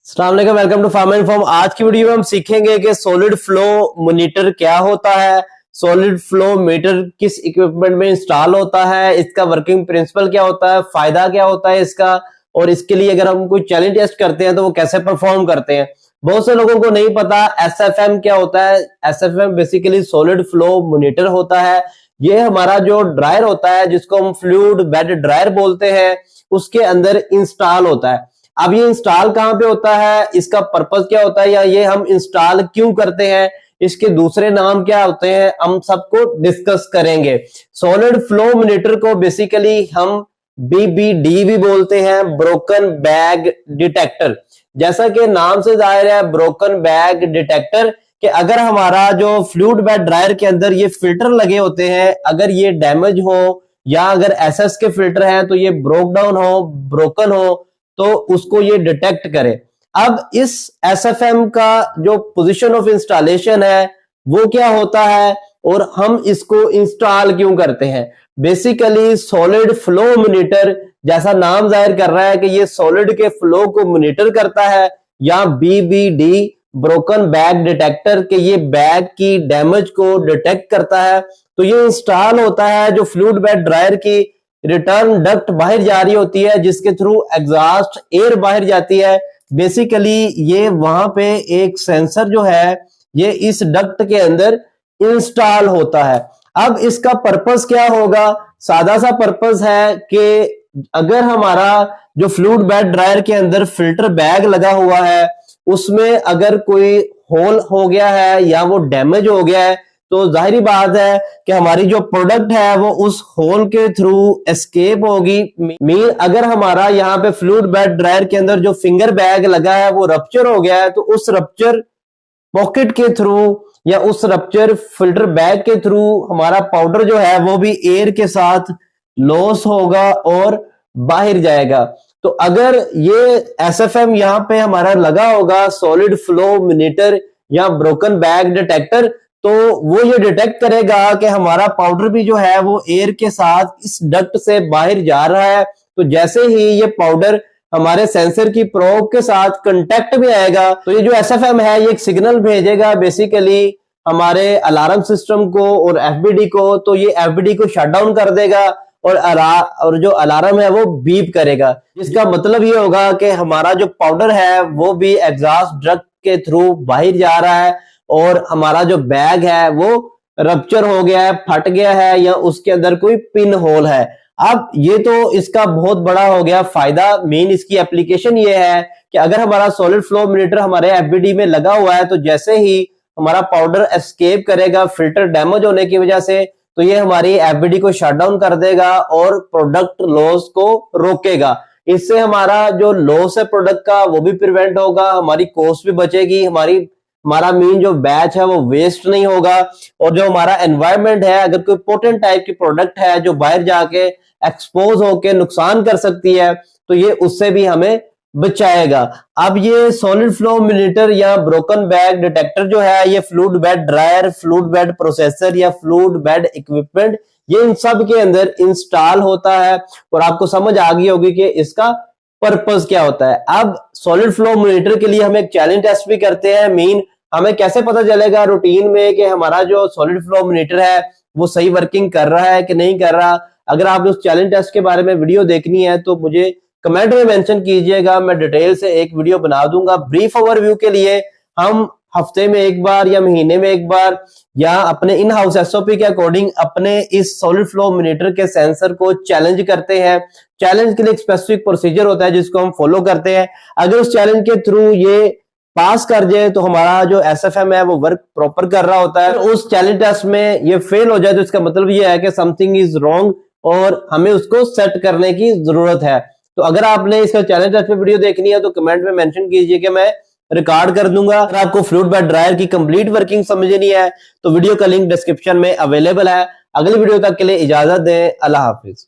अस्सलाम वालेकुम, welcome to farm and form. आज की वीडियो में हम सीखेंगे कि सॉलिड फ्लो मॉनिटर क्या होता है, सॉलिड फ्लो मीटर किस इक्विपमेंट में इंस्टॉल होता है, इसका वर्किंग प्रिंसिपल क्या होता है, फायदा क्या होता है इसका, और इसके लिए अगर हम कोई चैलेंज टेस्ट करते हैं तो वो कैसे परफॉर्म करते हैं। बहुत से लोगों को नहीं पता एसएफएम क्या होता है। SFM basically solid flow monitor होता है। ये हमारा जो ड्रायर होता है जिसको हम फ्लूइड बेड ड्रायर बोलते हैं, उसके अंदर इंस्टॉल होता है। अब ये इंस्टॉल कहां पे होता है, इसका पर्पस क्या होता है, या ये हम इंस्टॉल क्यों करते हैं, इसके दूसरे नाम क्या होते हैं, हम सबको डिस्कस करेंगे। सॉलिड फ्लो मॉनिटर को बेसिकली हम BBD भी बोलते हैं, ब्रोकन बैग डिटेक्टर। जैसा कि नाम से जाहिर है ब्रोकन बैग डिटेक्टर, कि अगर हमारा जो फ्लूइड बेड ड्रायर के अंदर ये फिल्टर लगे होते हैं, अगर ये डैमेज हो या अगर एसएस के फिल्टर हैं तो ये ब्रोक डाउन हो, ब्रोकन हो, तो उसको ये डिटेक्ट करे। अब इस एसएफएम का जो पोजीशन ऑफ इंस्टॉलेशन है वो क्या होता है और हम इसको इंस्टॉल क्यों करते हैं। बेसिकली सॉलिड फ्लो मॉनिटर, जैसा नाम जाहिर कर रहा है कि ये सॉलिड के फ्लो को मॉनिटर करता है, या BBD ब्रोकन बैग डिटेक्टर के ये बैग की डैमेज को डिटेक्ट करता है। तो ये इंस्टॉल होता है जो फ्लूइड बेड ड्रायर की रिटर्न डक्ट बाहर जा रही होती है, जिसके थ्रू एग्जॉस्ट एयर बाहर जाती है। बेसिकली ये वहां पे एक सेंसर जो है ये इस डक्ट के अंदर इंस्टॉल होता है। अब इसका पर्पस क्या होगा, सादा सा पर्पस है कि अगर हमारा जो फ्लूइड बेड ड्रायर के अंदर फिल्टर बैग लगा हुआ है उसमें अगर कोई होल हो गया है या वो डैमेज हो गया है, तो जाहिर बात है कि हमारी जो प्रोडक्ट है वो उस होल के थ्रू एस्केप होगी। मीन अगर हमारा यहाँ पे फ्लूइड बेड ड्रायर के अंदर जो फिंगर बैग लगा है वो रप्चर हो गया है, तो उस रप्चर पॉकेट के थ्रू या उस रप्चर फिल्टर बैग के थ्रू हमारा पाउडर जो है वो भी एयर के साथ लॉस होगा और बाहर जाएगा। तो अगर ये एसएफएम यहाँ पे हमारा लगा होगा सॉलिड फ्लो मॉनिटर या ब्रोकन बैग डिटेक्टर, तो वो ये डिटेक्ट करेगा कि हमारा पाउडर भी जो है वो एयर के साथ इस डक्ट से बाहर जा रहा है। तो जैसे ही ये पाउडर हमारे सेंसर की प्रोब के साथ कांटेक्ट में आएगा तो ये जो एसएफएम है ये एक सिग्नल भेजेगा बेसिकली हमारे अलार्म सिस्टम को और एफबीडी को। तो ये एफबीडी को शट डाउन कर देगा और जो अलार्म है वो बीप करेगा, जिसका मतलब ये होगा कि हमारा जो पाउडर है वो भी एग्जॉस्ट डक्ट के थ्रू बाहर जा रहा है और हमारा जो बैग है वो रप्चर हो गया है, फट गया है, या उसके अंदर कोई पिन होल है। अब ये तो इसका बहुत बड़ा हो गया फायदा। मेन इसकी एप्लीकेशन ये है कि अगर हमारा सॉलिड फ्लो मॉनिटर हमारे एफबीडी में लगा हुआ है तो जैसे ही हमारा पाउडर एस्केप करेगा फिल्टर डैमेज होने की वजह से, तो ये हमारी एफबीडी को शट डाउन कर देगा और प्रोडक्ट लॉस को रोकेगा। इससे हमारा जो लॉस है प्रोडक्ट का वो भी प्रिवेंट होगा, हमारी कॉस्ट भी बचेगी, हमारा मेन जो बैच है वो वेस्ट नहीं होगा, और जो हमारा एनवायरनमेंट है, अगर कोई पोटेंट टाइप की प्रोडक्ट है जो बाहर जाके एक्सपोज होके नुकसान कर सकती है तो ये उससे भी हमें बचाएगा। अब ये सॉलिड फ्लो मॉनिटर या ब्रोकन बैग डिटेक्टर जो है ये fluid bed dryer, fluid bed processor या फ्लूइड बेड इक्विपमेंट, ये इन सब के अंदर इंस्टॉल होता है। और आपको समझ आ गई होगी कि इसका पर्पस क्या होता है। अब सॉलिड फ्लो मॉनिटर के लिए हम एक चैलेंज टेस्ट भी करते हैं। मीन हमें कैसे पता चलेगा रूटीन में कि हमारा जो सॉलिड फ्लो मॉनिटर है वो सही वर्किंग कर रहा है कि नहीं कर रहा। अगर आपने उस चैलेंज टेस्ट के बारे में वीडियो देखनी है तो मुझे कमेंट में मेंशन कीजिएगा, मैं डिटेल से एक वीडियो बना दूंगा। ब्रीफ ओवरव्यू के लिए हम हफ्ते में एक बार या महीने में एक बार या अपने इन हाउस एसओपी के अकॉर्डिंग अपने इस सॉलिड फ्लो मॉनिटर के सेंसर को चैलेंज करते हैं। चैलेंज के लिए एक स्पेसिफिक प्रोसीजर होता है जिसको हम फॉलो करते हैं। अगर उस चैलेंज के थ्रू ये पास कर जाए तो हमारा जो एसएफएम है वो वर्क प्रॉपर कर रहा होता है। उस चैलेंज टेस्ट में ये फेल हो जाए तो इसका मतलब ये है कि समथिंग इज रॉन्ग और हमें उसको सेट करने की जरूरत है। तो अगर आपने इसका चैलेंज टेस्ट पे वीडियो देखनी है तो कमेंट में मेंशन कीजिए कि मैं रिकॉर्ड कर दूंगा। अगर आपको फ्लूइड बेड ड्रायर की कंप्लीट वर्किंग समझनी है तो वीडियो का लिंक डिस्क्रिप्शन में अवेलेबल है। अगली वीडियो तक के लिए इजाजत दें। अल्लाह हाफिज।